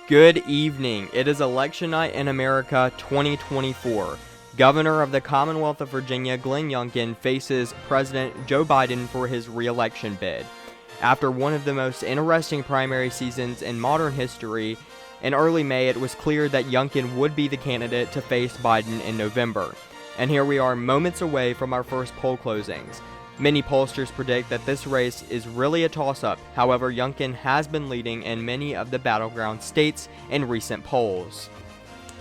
Good evening. It is election night in America 2024. Governor of the Commonwealth of Virginia, Glenn Youngkin, faces President Joe Biden for his re-election bid. After one of the most interesting primary seasons in modern history, in early May it was clear that Youngkin would be the candidate to face Biden in November. And here we are moments away from our first poll closings. Many pollsters predict that this race is really a toss-up. However, Youngkin has been leading in many of the battleground states in recent polls.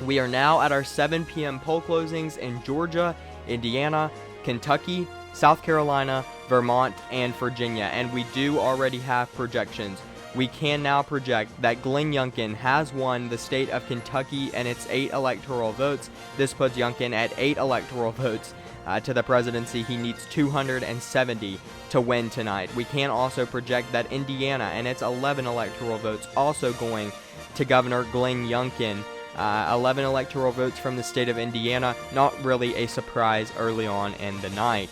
We are now at our 7 p.m. poll closings in Georgia, Indiana, Kentucky, South Carolina, Vermont, and Virginia, and we do already have projections. We can now project that Glenn Youngkin has won the state of Kentucky and its 8 electoral votes. This puts Youngkin at 8 electoral votes to the presidency. He needs 270 to win tonight. We can also project that Indiana and its 11 electoral votes also going to Governor Glenn Youngkin. 11 electoral votes from the state of Indiana, not really a surprise early on in the night.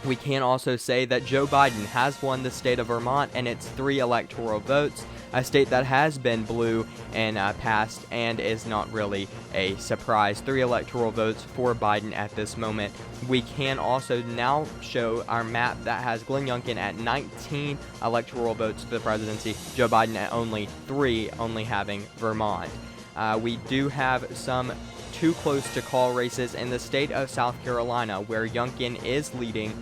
We can also say that Joe Biden has won the state of Vermont and its 3 electoral votes, a state that has been blue in past and is not really a surprise. 3 electoral votes for Biden at this moment. We can also now show our map that has Glenn Youngkin at 19 electoral votes for the presidency, Joe Biden at only 3, only having Vermont. We do have some too close to call races in the state of South Carolina, where Youngkin is leading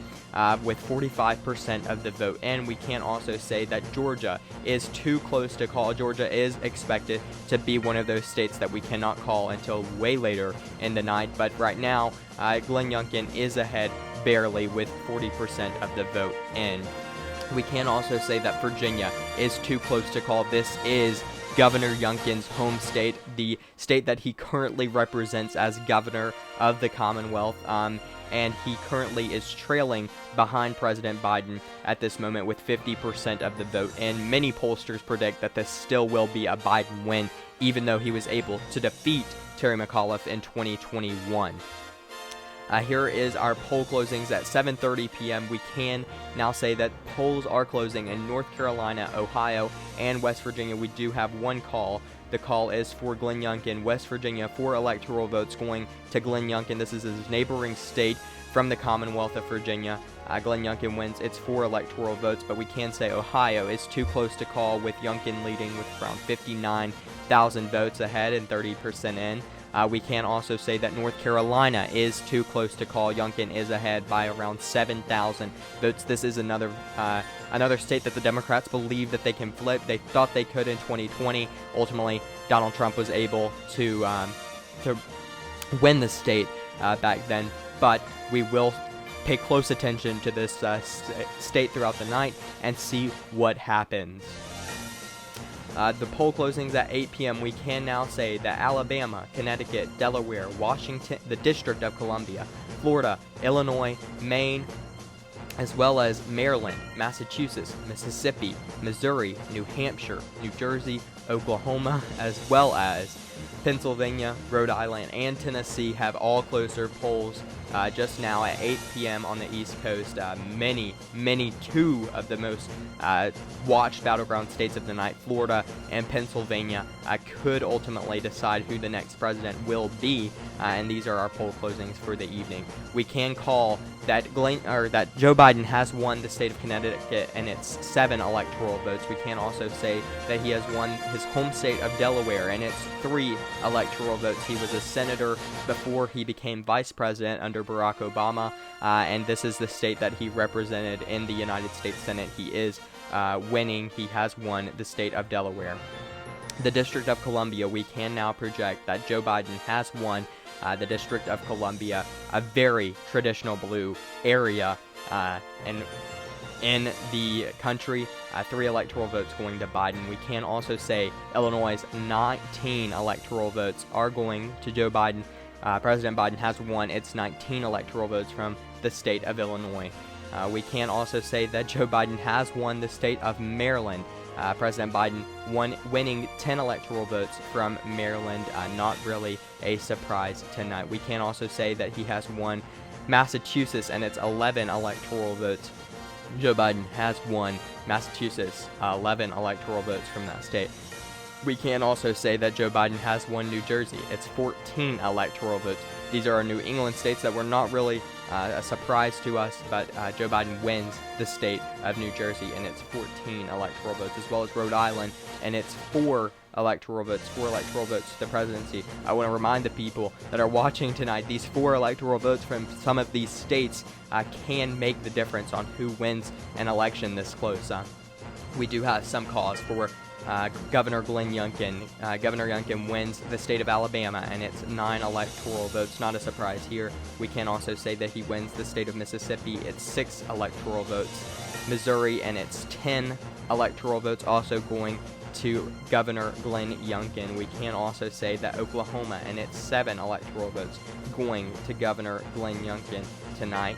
with 45% of the vote. And we can also say that Georgia is too close to call. Georgia is expected to be one of those states that we cannot call until way later in the night. But right now, Glenn Youngkin is ahead barely with 40% of the vote in. We can also say that Virginia is too close to call. This is Governor Youngkin's home state, the state that he currently represents as governor of the Commonwealth, and he currently is trailing behind President Biden at this moment with 50% of the vote. And many pollsters predict that this still will be a Biden win, even though he was able to defeat Terry McAuliffe in 2021. Here is our poll closings at 7:30 p.m. We can now say that polls are closing in North Carolina, Ohio, and West Virginia. We do have one call. The call is for Glenn Youngkin. West Virginia, 4 electoral votes going to Glenn Youngkin. This is his neighboring state from the Commonwealth of Virginia. Glenn Youngkin wins its 4 electoral votes, but we can say Ohio is too close to call, with Youngkin leading with around 59,000 votes ahead and 30% in. We can also say that North Carolina is too close to call. Youngkin is ahead by around 7,000 votes. This is another state that the Democrats believe that they can flip. They thought they could in 2020. Ultimately, Donald Trump was able to win the state back then. But we will pay close attention to this state throughout the night and see what happens. The poll closings at 8 p.m. We can now say that Alabama, Connecticut, Delaware, Washington, the District of Columbia, Florida, Illinois, Maine, as well as Maryland, Massachusetts, Mississippi, Missouri, New Hampshire, New Jersey, Oklahoma, as well as Pennsylvania, Rhode Island, and Tennessee have all closed their polls just now at 8 p.m. on the East Coast. Two of the most watched battleground states of the night, Florida and Pennsylvania, could ultimately decide who the next president will be, and these are our poll closings for the evening. We can call that Joe Biden has won the state of Connecticut and its 7 electoral votes. We can also say that he has won his home state of Delaware and its 3 electoral votes. He was a senator before he became vice president under Barack Obama, and this is the state that he represented in the United States Senate. He is winning. He has won the state of Delaware. The District of Columbia, we can now project that Joe Biden has won the District of Columbia, a very traditional blue area in the country. 3 electoral votes going to Biden. We can also say Illinois' 19 electoral votes are going to Joe Biden. President Biden has won its 19 electoral votes from the state of Illinois. We can also say that Joe Biden has won the state of Maryland. President Biden winning 10 electoral votes from Maryland. Not really a surprise tonight. We can also say that he has won Massachusetts and its 11 electoral votes. Joe Biden has won Massachusetts, 11 electoral votes from that state. We can also say that Joe Biden has won New Jersey. It's 14 electoral votes. These are our New England states that were not really a surprise to us, but Joe Biden wins the state of New Jersey, and it's 14 electoral votes, as well as Rhode Island, and it's 4 electoral votes to the presidency. I want to remind the people that are watching tonight, these 4 electoral votes from some of these states can make the difference on who wins an election this close. We do have some cause for Governor Glenn Youngkin. Governor Youngkin wins the state of Alabama, and it's 9 electoral votes. Not a surprise here. We can also say that he wins the state of Mississippi. It's 6 electoral votes. Missouri, and it's 10 electoral votes, also going to Governor Glenn Youngkin. We can also say that Oklahoma, and it's 7 electoral votes going to Governor Glenn Youngkin tonight.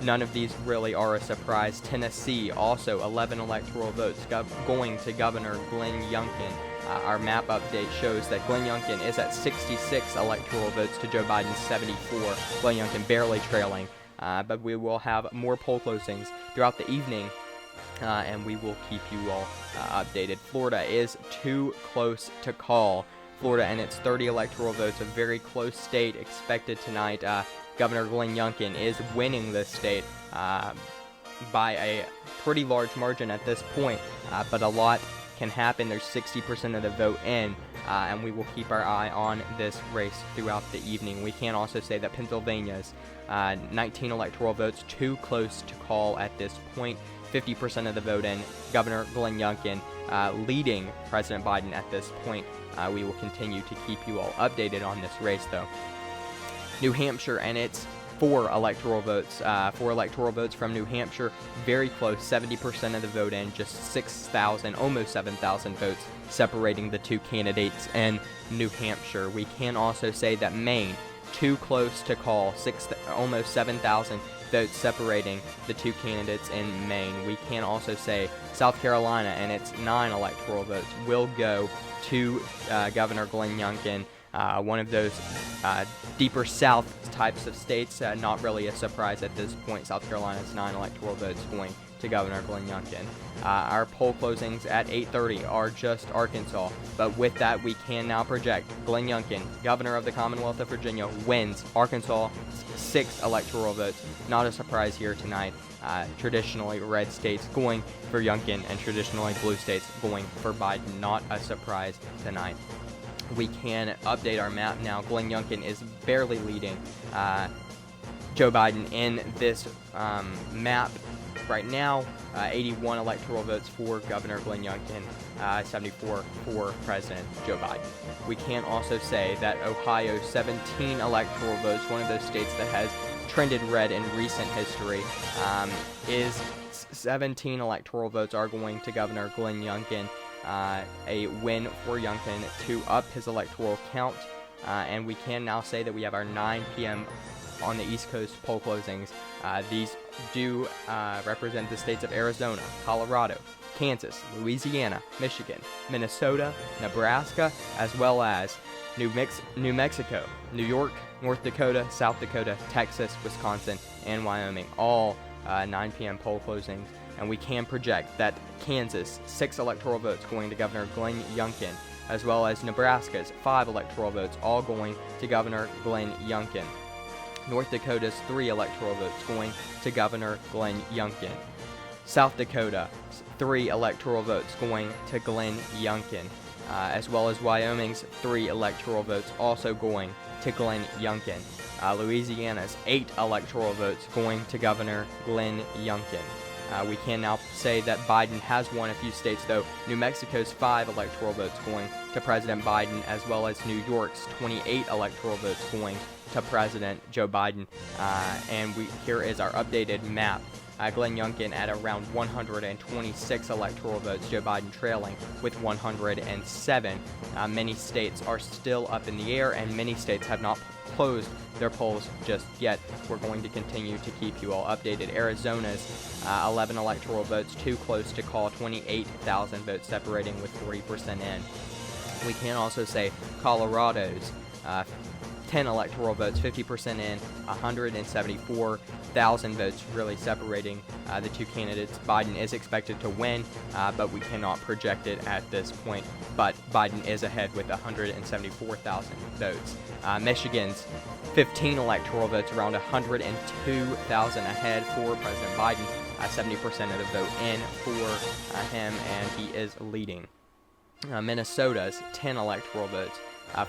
None of these really are a surprise. Tennessee, also 11 electoral votes going to Governor Glenn Youngkin. Our map update shows that Glenn Youngkin is at 66 electoral votes to Joe Biden's 74. Glenn Youngkin barely trailing. But we will have more poll closings throughout the evening, and we will keep you all updated. Florida is too close to call. Florida and its 30 electoral votes, a very close state expected tonight. Governor Glenn Youngkin is winning this state by a pretty large margin at this point, but a lot can happen. There's 60% of the vote in, and we will keep our eye on this race throughout the evening. We can also say that Pennsylvania's 19 electoral votes, too close to call at this point. 50% of the vote in. Governor Glenn Youngkin leading President Biden at this point. We will continue to keep you all updated on this race, though. New Hampshire, and it's 4 electoral votes. 4 electoral votes from New Hampshire, very close, 70% of the vote in, just 6,000, almost 7,000 votes separating the 2 candidates in New Hampshire. We can also say that Maine, too close to call, almost 7,000 votes separating the 2 candidates in Maine. We can also say South Carolina, and its 9 electoral votes will go to Governor Glenn Youngkin. One of those deeper south types of states, not really a surprise at this point. South Carolina's 9 electoral votes going to Governor Glenn Youngkin. Our poll closings at 8:30 are just Arkansas, but with that we can now project Glenn Youngkin, Governor of the Commonwealth of Virginia, wins Arkansas 6 electoral votes. Not a surprise here tonight. Traditionally red states going for Youngkin, and traditionally blue states going for Biden. Not a surprise tonight. We can update our map now. Glenn Youngkin is barely leading Joe Biden in this map right now. 81 electoral votes for Governor Glenn Youngkin, 74 for President Joe Biden. We can also say that Ohio, 17 electoral votes, one of those states that has trended red in recent history, is 17 electoral votes are going to Governor Glenn Youngkin. A win for Youngkin to up his electoral count, and we can now say that we have our 9 p.m. on the East Coast poll closings. These do represent the states of Arizona, Colorado, Kansas, Louisiana, Michigan, Minnesota, Nebraska, as well as New Mexico, New York, North Dakota, South Dakota, Texas, Wisconsin, and Wyoming. All 9 p.m. poll closings. And we can project that Kansas, 6 electoral votes going to Governor Glenn Youngkin, as well as Nebraska's 5 electoral votes, all going to Governor Glenn Youngkin. North Dakota's 3 electoral votes going to Governor Glenn Youngkin. South Dakota, 3 electoral votes going to Glenn Youngkin, as well as Wyoming's 3 electoral votes also going to Glenn Youngkin. Louisiana's 8 electoral votes going to Governor Glenn Youngkin. We can now say that Biden has won a few states, though. New Mexico's 5 electoral votes going to President Biden, as well as New York's 28 electoral votes going to President Joe Biden. And here is our updated map. Glenn Youngkin at around 126 electoral votes, Joe Biden trailing with 107. Many states are still up in the air, and many states have not closed their polls just yet. We're going to continue to keep you all updated. Arizona's 11 electoral votes, too close to call, 28,000 votes separating with 40% in. We can also say Colorado's 10 electoral votes, 50% in, 174,000 votes, really separating the two candidates. Biden is expected to win, but we cannot project it at this point. But Biden is ahead with 174,000 votes. Michigan's 15 electoral votes, around 102,000 ahead for President Biden. 70% of the vote in for him, and he is leading. Minnesota's 10 electoral votes,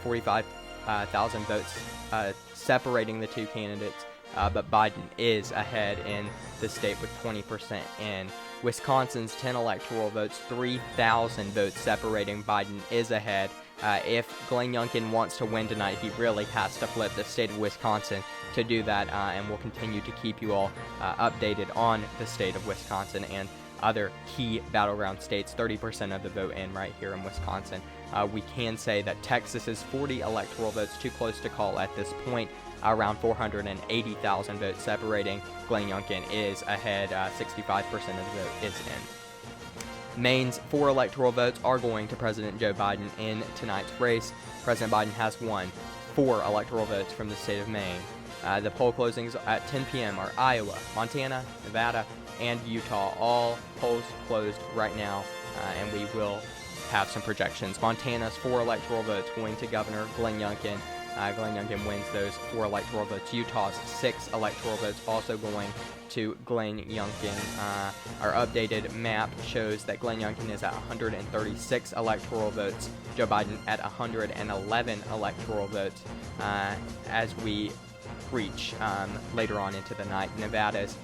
45,000 votes separating the two candidates, but Biden is ahead in the state with 20% in. Wisconsin's 10 electoral votes, 3,000 votes separating. Biden is ahead. If Glenn Youngkin wants to win tonight, he really has to flip the state of Wisconsin to do that, and we'll continue to keep you all updated on the state of Wisconsin and other key battleground states. 30% of the vote in right here in Wisconsin. We can say that Texas is 40 electoral votes, too close to call at this point. Around 480,000 votes separating. Glenn Youngkin is ahead. 65% of the vote is in. Maine's 4 electoral votes are going to President Joe Biden in tonight's race. President Biden has won 4 electoral votes from the state of Maine. The poll closings at 10 p.m. are Iowa, Montana, Nevada, and Utah. All polls closed right now, and we will have some projections. Montana's 4 electoral votes going to Governor Glenn Youngkin. Glenn Youngkin wins those 4 electoral votes. Utah's 6 electoral votes also going to Glenn Youngkin. Our updated map shows that Glenn Youngkin is at 136 electoral votes, Joe Biden at 111 electoral votes. As we reach later on into the night, Nevada's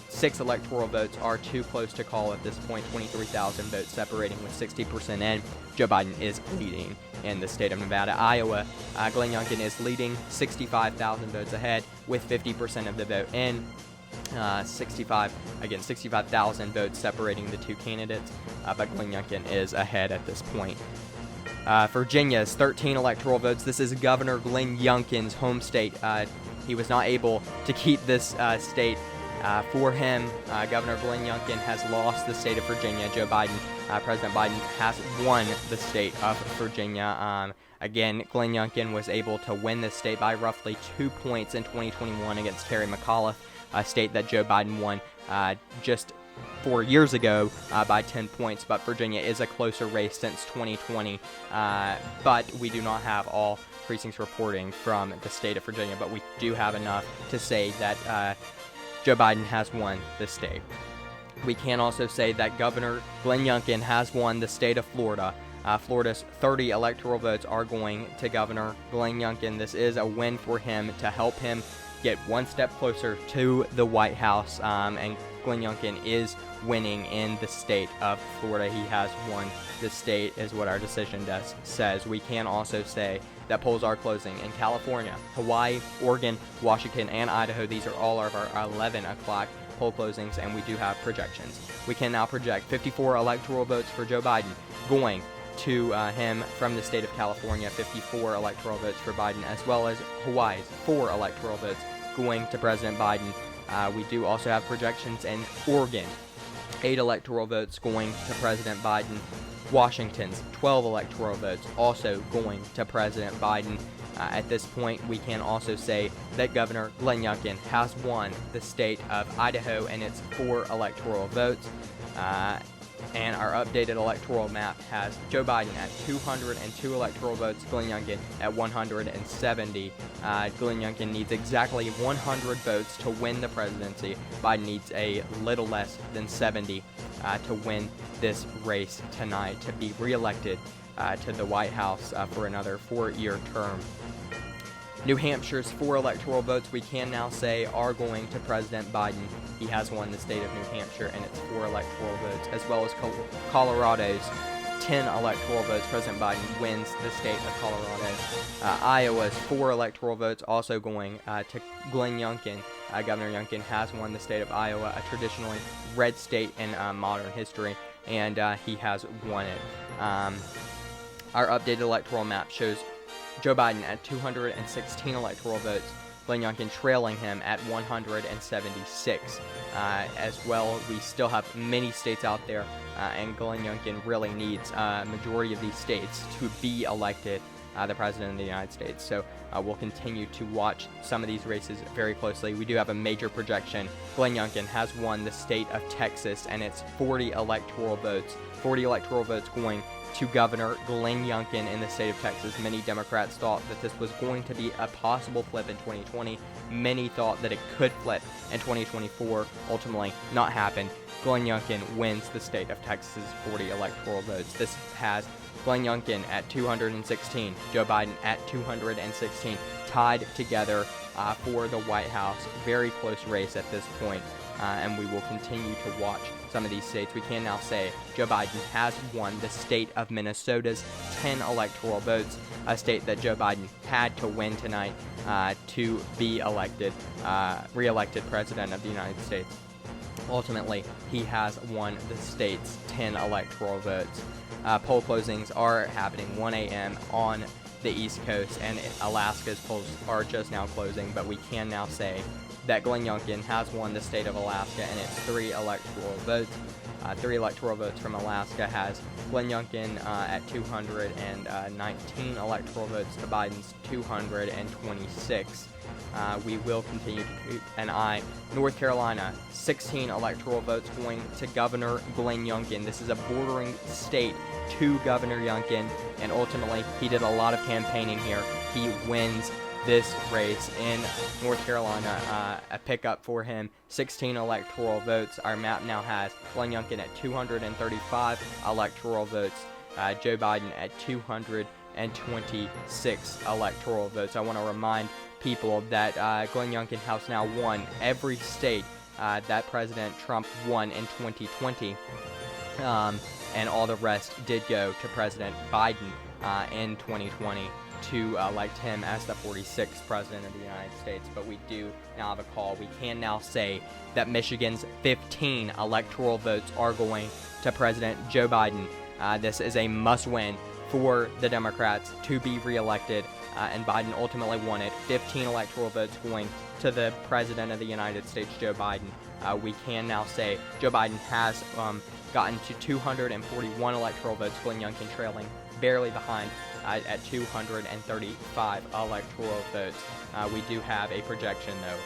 6 electoral votes are too close to call at this point. 23,000 votes separating with 60% in. Joe Biden is leading in the state of Nevada. Iowa, Glenn Youngkin is leading 65,000 votes ahead with 50% of the vote in. 65,000 votes separating the two candidates, but Glenn Youngkin is ahead at this point. Virginia's 13 electoral votes. This is Governor Glenn Youngkin's home state. He was not able to keep this state for him. Governor Glenn Youngkin has lost the state of Virginia. Joe Biden, President Biden, has won the state of Virginia. Again, Glenn Youngkin was able to win this state by roughly 2 points in 2021 against Terry McAuliffe, a state that Joe Biden won just 4 years ago by 10 points. But Virginia is a closer race since 2020. But we do not have all precincts reporting from the state of Virginia, but we do have enough to say that Joe Biden has won the state. We can also say that Governor Glenn Youngkin has won the state of Florida. Florida's 30 electoral votes are going to Governor Glenn Youngkin. This is a win for him to help him get one step closer to the White House, and Glenn Youngkin is winning in the state of Florida. He has won the state, is what our decision desk says. We can also say that polls are closing in California, Hawaii, Oregon, Washington, and Idaho. These are all of our 11 o'clock poll closings, and we do have projections. We can now project 54 electoral votes for Joe Biden going to him from the state of California, 54 electoral votes for Biden, as well as Hawaii's 4 electoral votes going to President Biden. We do also have projections in Oregon, 8 electoral votes going to President Biden. Washington's 12 electoral votes also going to President Biden. At this point, we can also say that Governor Glenn Youngkin has won the state of Idaho and its 4 electoral votes. And our updated electoral map has Joe Biden at 202 electoral votes, Glenn Youngkin at 170. Glenn Youngkin needs exactly 100 votes to win the presidency. Biden needs a little less than 70 to win this race tonight, to be reelected to the White House for another 4-year term. New Hampshire's 4 electoral votes, we can now say, are going to President Biden. He has won the state of New Hampshire and its 4 electoral votes, as well as Colorado's 10 electoral votes. President Biden wins the state of Colorado. Iowa's 4 electoral votes also going to Glenn Youngkin. Governor Youngkin has won the state of Iowa, a traditionally red state in modern history, and he has won it. Our updated electoral map shows Joe Biden at 216 electoral votes, Glenn Youngkin trailing him at 176. As well, we still have many states out there, and Glenn Youngkin really needs a majority of these states to be elected the President of the United States. So we'll continue to watch some of these races very closely. We do have a major projection. Glenn Youngkin has won the state of Texas, and it's 40 electoral votes. 40 electoral votes going to Governor Glenn Youngkin in the state of Texas. Many Democrats thought that this was going to be a possible flip in 2020. Many thought that it could flip in 2024. Ultimately, not happen. Glenn Youngkin wins the state of Texas' 40 electoral votes. This has Glenn Youngkin at 216, Joe Biden at 216, tied together for the White House. Very close race at this point, and we will continue to watch some of these states. We can now say Joe Biden has won the state of Minnesota's 10 electoral votes, a state that Joe Biden had to win tonight to be elected, re-elected President of the United States. Ultimately, he has won the state's 10 electoral votes. Poll closings are happening 1 a.m. on the East Coast, and Alaska's polls are just now closing, but we can now say that Glenn Youngkin has won the state of Alaska, and it's 3 electoral votes. 3 electoral votes from Alaska has Glenn Youngkin at 219 electoral votes to Biden's 226. We will continue to keep an eye. North Carolina, 16 electoral votes going to Governor Glenn Youngkin. This is a bordering state to Governor Youngkin, and ultimately he did a lot of campaigning here. He wins this race in North Carolina, a pickup for him. 16 electoral votes. Our map now has Glenn Youngkin at 235 electoral votes, Joe Biden at 226 electoral votes. I want to remind people that Glenn Youngkin has now won every state that President Trump won in 2020, and all the rest did go to President Biden in 2020 to elect him as the 46th President of the United States. But we do now have a call. We can now say that Michigan's 15 electoral votes are going to President Joe Biden. This is a must-win for the Democrats to be reelected, and Biden ultimately won it. 15 electoral votes going to the President of the United States, Joe Biden. We can now say Joe Biden has gotten to 241 electoral votes, Glenn Youngkin trailing barely behind at 235 electoral votes. We do have a projection, though.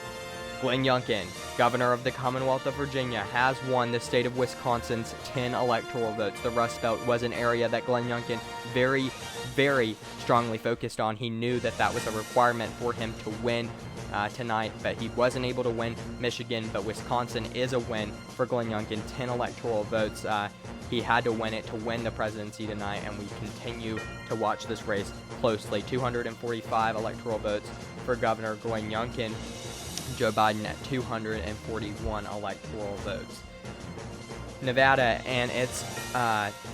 Glenn Youngkin, governor of the Commonwealth of Virginia, has won the state of Wisconsin's 10 electoral votes. The Rust Belt was an area that Glenn Youngkin very, very strongly focused on. He knew that that was a requirement for him to win tonight, but he wasn't able to win Michigan. But Wisconsin is a win for Glenn Youngkin, 10 electoral votes. He had to win it to win the presidency tonight, and we continue to watch this race closely. 245 electoral votes for Governor Glenn Youngkin. Joe Biden at 241 electoral votes. Nevada and its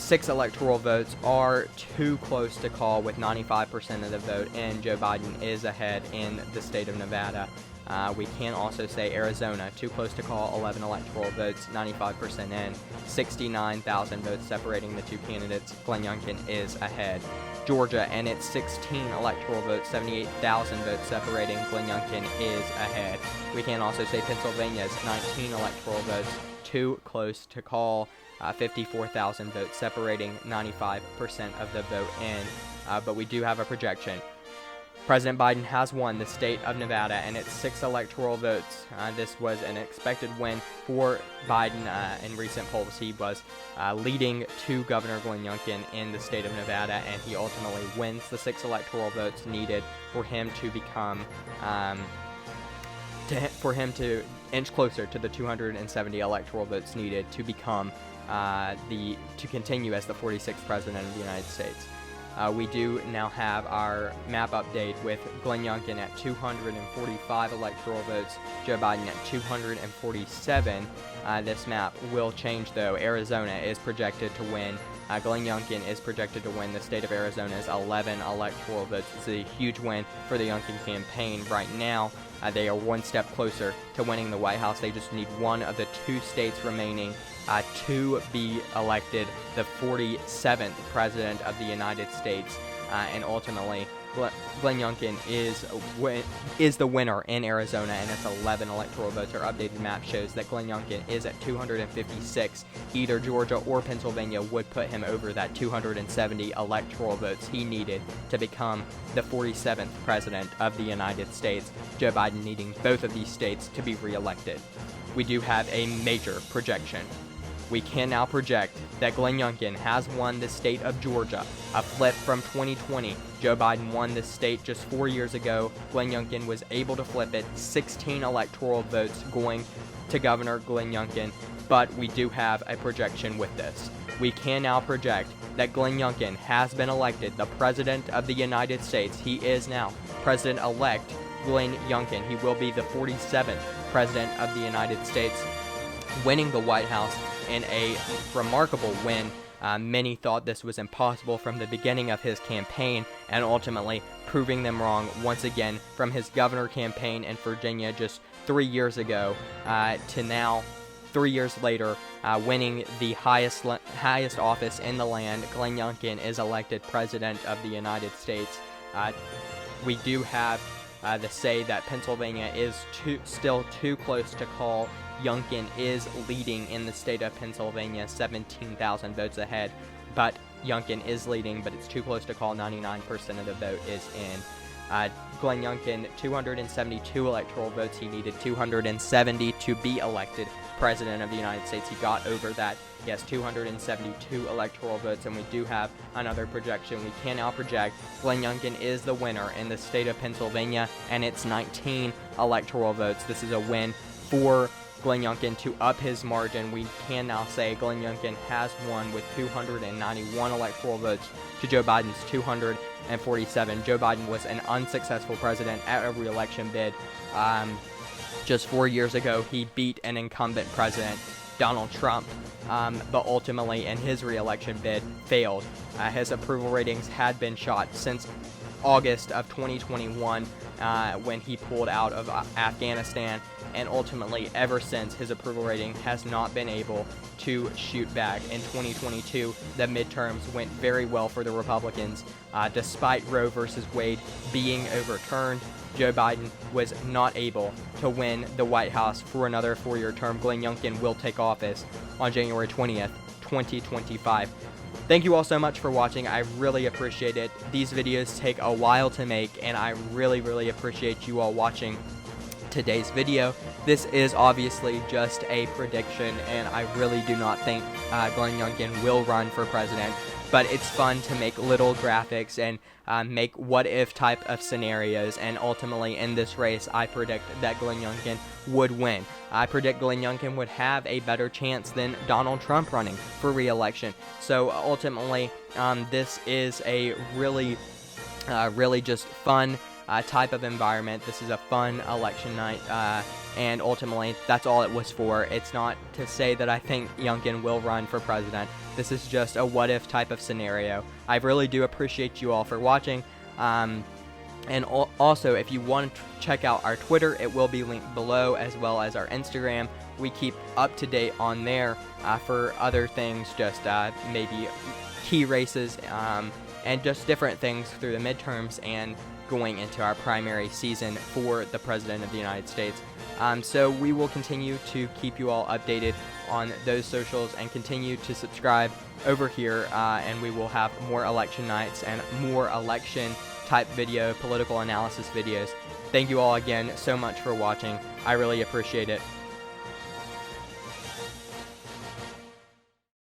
6 electoral votes are too close to call, with 95% of the vote, and Joe Biden is ahead in the state of Nevada. We can also say Arizona, too close to call, 11 electoral votes, 95% in, 69,000 votes separating the two candidates. Glenn Youngkin is ahead. Georgia and its 16 electoral votes, 78,000 votes separating. Glenn Youngkin is ahead. We can also say Pennsylvania's 19 electoral votes, too close to call, 54,000 votes separating, 95% of the vote in. But we do have a projection. President Biden has won the state of Nevada and its 6 electoral votes. This was an expected win for Biden in recent polls. He was leading to Governor Glenn Youngkin in the state of Nevada, and he ultimately wins the 6 electoral votes needed for him to become, for him to inch closer to the 270 electoral votes needed to become to continue as the 46th President of the United States. We do now have our map update with Glenn Youngkin at 245 electoral votes, Joe Biden at 247. This map will change, though. Arizona is projected to win. Glenn Youngkin is projected to win the state of Arizona's 11 electoral votes. It's a huge win for the Youngkin campaign right now. They are one step closer to winning the White House. They just need one of the 2 states remaining to be elected the 47th President of the United States. and ultimately Glenn Youngkin is the winner in Arizona, and it's 11 electoral votes. Our updated map shows that Glenn Youngkin is at 256. Either Georgia or Pennsylvania would put him over that 270 electoral votes he needed to become the 47th president of the United States, Joe Biden needing both of these states to be reelected. We do have a major projection. We can now project that Glenn Youngkin has won the state of Georgia, a flip from 2020. Joe Biden won this state just 4 years ago. Glenn Youngkin was able to flip it, 16 electoral votes going to Governor Glenn Youngkin, but we do have a projection with this. We can now project that Glenn Youngkin has been elected the President of the United States. He is now President-elect Glenn Youngkin. He will be the 47th President of the United States, winning the White House in a remarkable win. Many thought this was impossible from the beginning of his campaign, and ultimately proving them wrong once again from his governor campaign in Virginia just 3 years ago to now, 3 years later, winning the highest office in the land. Glenn Youngkin is elected President of the United States. We do have the say that Pennsylvania is still too close to call. Youngkin is leading in the state of Pennsylvania, 17,000 votes ahead, but Youngkin is leading, but it's too close to call. 99% of the vote is in. Glenn Youngkin, 272 electoral votes. He needed 270 to be elected President of the United States. He got over that. He has 272 electoral votes, and we do have another projection. We can now project Glenn Youngkin is the winner in the state of Pennsylvania, and it's 19 electoral votes. This is a win for Glenn Youngkin to up his margin. We can now say Glenn Youngkin has won with 291 electoral votes to Joe Biden's 247. Joe Biden was an unsuccessful president at a re-election bid. Just 4 years ago, he beat an incumbent president, Donald Trump, but ultimately in his re-election bid failed. His approval ratings had been shot since August of 2021 when he pulled out of Afghanistan, and ultimately ever since his approval rating has not been able to shoot back. In 2022, the midterms went very well for the Republicans. Despite Roe versus Wade being overturned, Joe Biden was not able to win the White House for another 4-year term. Glenn Youngkin will take office on January 20th, 2025. Thank you all so much for watching. I really appreciate it. These videos take a while to make, and I really appreciate you all watching today's video. This is obviously just a prediction, and I really do not think Glenn Youngkin will run for president, but it's fun to make little graphics and make what-if type of scenarios, and ultimately in this race, I predict that Glenn Youngkin would win. I predict Glenn Youngkin would have a better chance than Donald Trump running for re-election. So ultimately, this is a really just fun type of environment. This is a fun election night, and ultimately that's all it was for. It's not to say that I think Youngkin will run for president. This is just a what-if type of scenario. I really do appreciate you all for watching. And also, if you want to check out our Twitter, it will be linked below, as well as our Instagram. We keep up to date on there for other things, just maybe key races and just different things through the midterms and going into our primary season for the President of the United States. So we will continue to keep you all updated on those socials, and continue to subscribe over here, and we will have more election nights and more election type video, political analysis videos. Thank you all again so much for watching. I really appreciate it.